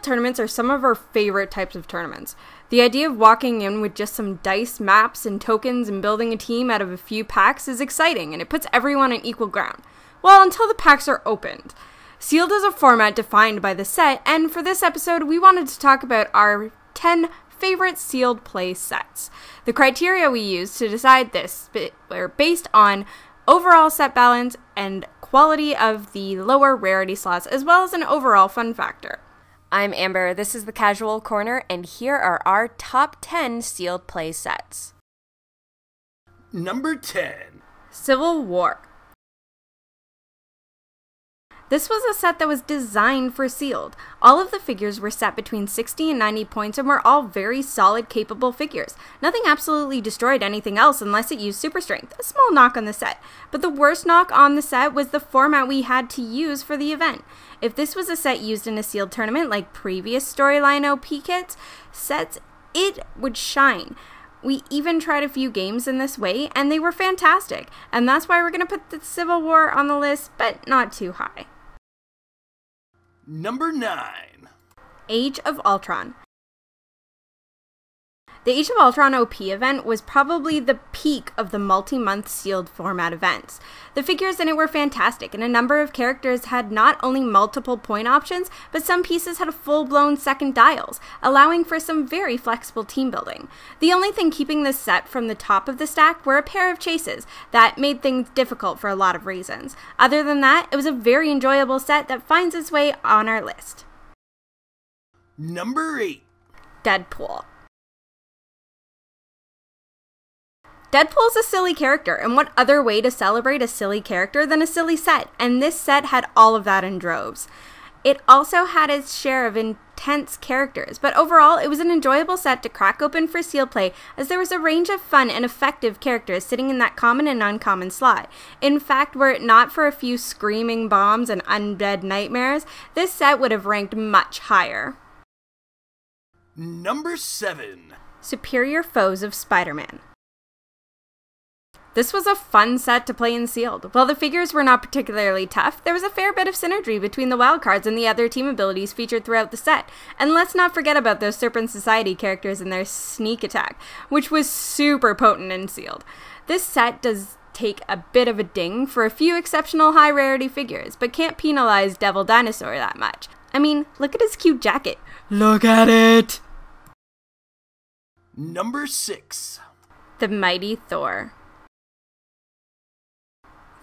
Sealed tournaments are some of our favorite types of tournaments. The idea of walking in with just some dice, maps, and tokens and building a team out of a few packs is exciting, and it puts everyone on equal ground. Well, until the packs are opened. Sealed is a format defined by the set, and for this episode, we wanted to talk about our 10 favorite sealed play sets. The criteria we used to decide this were based on overall set balance and quality of the lower rarity slots, as well as an overall fun factor. I'm Amber, this is the Casual Corner, and here are our top 10 sealed play sets. Number 10. Civil War. This was a set that was designed for sealed. All of the figures were set between 60 and 90 points and were all very solid, capable figures. Nothing absolutely destroyed anything else unless it used super strength, a small knock on the set. But the worst knock on the set was the format we had to use for the event. If this was a set used in a sealed tournament like previous storyline OP kits, sets, it would shine. We even tried a few games in this way, and they were fantastic. And that's why we're going to put the Civil War on the list, but not too high. Number 9. Age of Ultron. The Age of Ultron OP event was probably the peak of the multi-month sealed format events. The figures in it were fantastic, and a number of characters had not only multiple point options, but some pieces had full-blown second dials, allowing for some very flexible team building. The only thing keeping this set from the top of the stack were a pair of chases that made things difficult for a lot of reasons. Other than that, it was a very enjoyable set that finds its way on our list. Number 8. Deadpool. Deadpool's a silly character, and what other way to celebrate a silly character than a silly set? And this set had all of that in droves. It also had its share of intense characters, but overall it was an enjoyable set to crack open for sealed play, as there was a range of fun and effective characters sitting in that common and uncommon slot. In fact, were it not for a few screaming bombs and undead nightmares, this set would have ranked much higher. Number 7. Superior Foes of Spider-Man. This was a fun set to play in sealed. While the figures were not particularly tough, there was a fair bit of synergy between the wildcards and the other team abilities featured throughout the set. And let's not forget about those Serpent Society characters and their sneak attack, which was super potent in sealed. This set does take a bit of a ding for a few exceptional high rarity figures, but can't penalize Devil Dinosaur that much. I mean, look at his cute jacket. Look at it! Number 6. The Mighty Thor.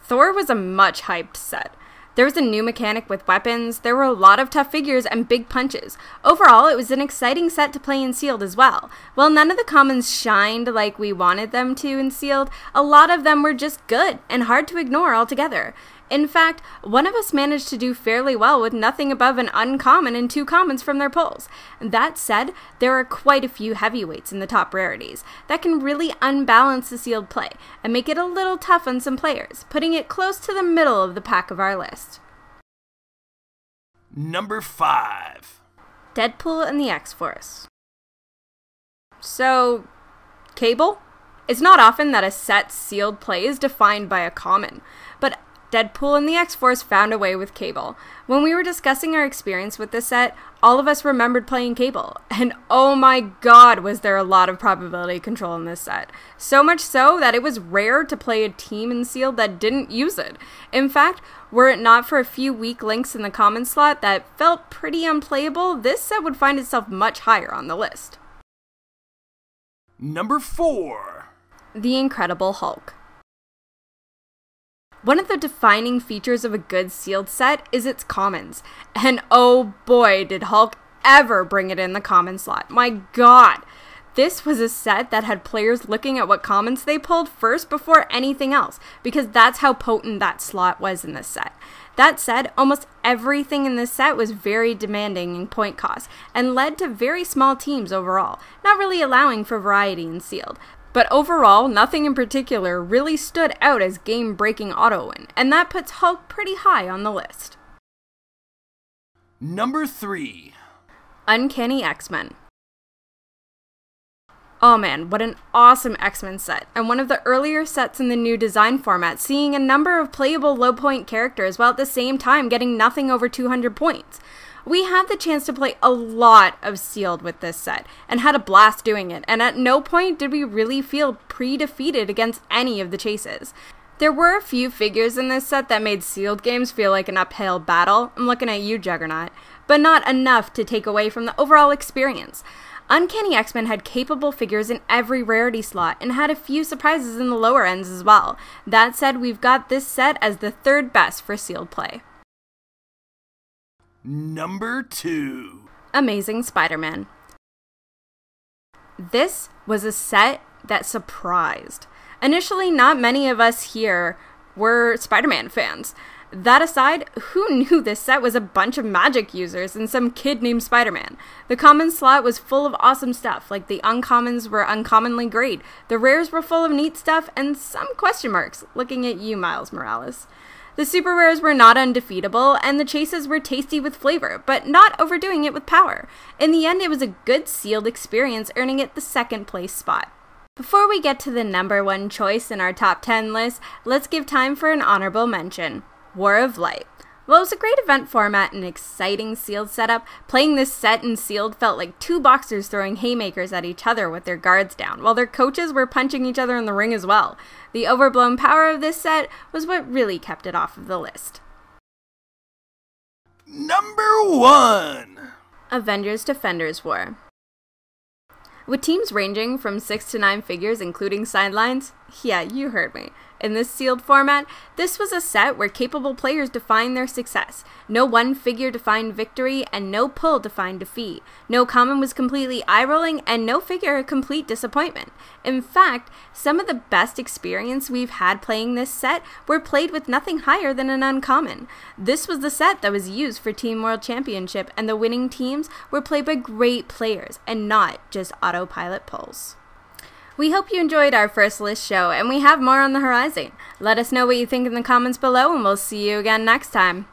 Thor was a much hyped set. There was a new mechanic with weapons, there were a lot of tough figures and big punches. Overall, it was an exciting set to play in sealed as well. While none of the commons shined like we wanted them to in sealed, a lot of them were just good and hard to ignore altogether. In fact, one of us managed to do fairly well with nothing above an uncommon and 2 commons from their pulls. That said, there are quite a few heavyweights in the top rarities that can really unbalance the sealed play and make it a little tough on some players, putting it close to the middle of the pack of our list. Number 5. Deadpool and the X-Force. So, Cable? It's not often that a set sealed play is defined by a common, but Deadpool and the X-Force found a way with Cable. When we were discussing our experience with this set, all of us remembered playing Cable, and oh my god was there a lot of probability control in this set. So much so that it was rare to play a team in sealed that didn't use it. In fact, were it not for a few weak links in the common slot that felt pretty unplayable, this set would find itself much higher on the list. Number 4. The Incredible Hulk. One of the defining features of a good sealed set is its commons, and oh boy did Hulk ever bring it in the common slot. My god! This was a set that had players looking at what commons they pulled first before anything else, because that's how potent that slot was in this set. That said, almost everything in this set was very demanding in point cost, and led to very small teams overall, not really allowing for variety in sealed. But overall, nothing in particular really stood out as game-breaking auto-win, and that puts Hulk pretty high on the list. Number 3. Uncanny X-Men. Oh man, what an awesome X-Men set, and one of the earlier sets in the new design format, seeing a number of playable low-point characters while at the same time getting nothing over 200 points. We had the chance to play a lot of sealed with this set, and had a blast doing it, and at no point did we really feel pre-defeated against any of the chases. There were a few figures in this set that made sealed games feel like an uphill battle. I'm looking at you, Juggernaut. But not enough to take away from the overall experience. Uncanny X-Men had capable figures in every rarity slot and had a few surprises in the lower ends as well. That said, we've got this set as the third best for sealed play. Number 2. Amazing Spider-Man. This was a set that surprised. Initially, not many of us here were Spider-Man fans. That aside, who knew this set was a bunch of magic users and some kid named Spider-Man? The common slot was full of awesome stuff, like the uncommons were uncommonly great, the rares were full of neat stuff, and some question marks, looking at you, Miles Morales. The super rares were not undefeatable, and the chases were tasty with flavor, but not overdoing it with power. In the end, it was a good sealed experience, earning it the second place spot. Before we get to the number 1 choice in our top 10 list, let's give time for an honorable mention. War of Light. Well, it was a great event format and exciting sealed setup. Playing this set in sealed felt like two boxers throwing haymakers at each other with their guards down, while their coaches were punching each other in the ring as well. The overblown power of this set was what really kept it off of the list. Number 1. Avengers Defenders War. With teams ranging from 6 to 9 figures, including sidelines, yeah, you heard me. In this sealed format, this was a set where capable players defined their success. No one figure defined victory, and no pull defined defeat. No common was completely eye-rolling, and no figure a complete disappointment. In fact, some of the best experience we've had playing this set were played with nothing higher than an uncommon. This was the set that was used for Team World Championship, and the winning teams were played by great players, and not just autopilot pulls. We hope you enjoyed our first list show, and we have more on the horizon. Let us know what you think in the comments below, and we'll see you again next time.